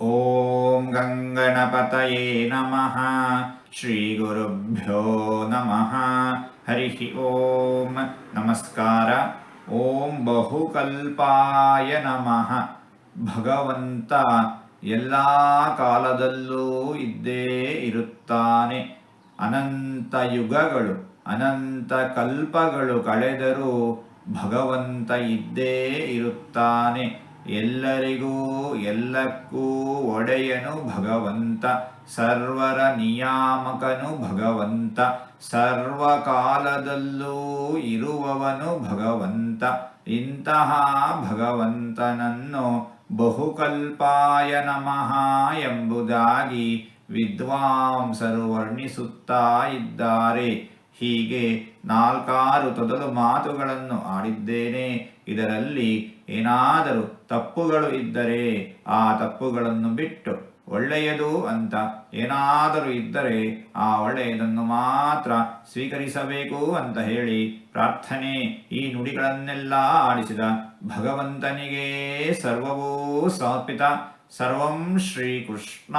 ಓಂ ಗಂಗಣಪತಯೇ ನಮಃ. ಶ್ರೀ ಗುರುಭ್ಯೋ ನಮಃ. ಹರಿ ಓಂ. ನಮಸ್ಕಾರ. ಓಂ ಬಹುಕಲ್ಪಾಯ ನಮಃ. ಭಗವಂತ ಎಲ್ಲ ಕಾಲದಲ್ಲೂ ಇದ್ದೇ ಇರುತ್ತಾನೆ. ಅನಂತ ಯುಗಗಳು ಅನಂತ ಕಲ್ಪಗಳು ಕಳೆದರೂ ಭಗವಂತ ಇದ್ದೇ ಇರುತ್ತಾನೆ. ಎಲ್ಲರಿಗೂ ಎಲ್ಲಕ್ಕೂ ಒಡೆಯನು ಭಗವಂತ. ಸರ್ವರ ನಿಯಾಮಕನು ಭಗವಂತ. ಸರ್ವಕಾಲದಲ್ಲೂ ಇರುವವನು ಭಗವಂತ. ಇಂತಹ ಭಗವಂತನನ್ನು ಬಹುಕಲ್ಪಾಯ ನಮಃ ಎಂಬುದಾಗಿ ವಿದ್ವಾಂಸರು ವರ್ಣಿಸುತ್ತಾ ಇದ್ದಾರೆ. ಹೀಗೆ 4 ತೊದಲು ಮಾತುಗಳನ್ನು ಆಡಿದ್ದೇನೆ. ಇದರಲ್ಲಿ ಏನಾದರೂ ತಪ್ಪುಗಳು ಇದ್ದರೆ ಆ ತಪ್ಪುಗಳನ್ನು ಬಿಟ್ಟು ಒಳ್ಳೆಯದು ಅಂತ ಏನಾದರೂ ಇದ್ದರೆ ಆ ಒಳ್ಳೆಯದನ್ನು ಮಾತ್ರ ಸ್ವೀಕರಿಸಬೇಕು ಅಂತ ಹೇಳಿ ಪ್ರಾರ್ಥನೆ. ಈ ನುಡಿಗಳನ್ನೆಲ್ಲ ಆಡಿಸಿದ ಭಗವಂತನಿಗೆ ಸರ್ವವೂ ಸಮರ್ಪಿತ. ಸರ್ವಂ ಶ್ರೀಕೃಷ್ಣಾರ್ಪಣಮಸ್ತು.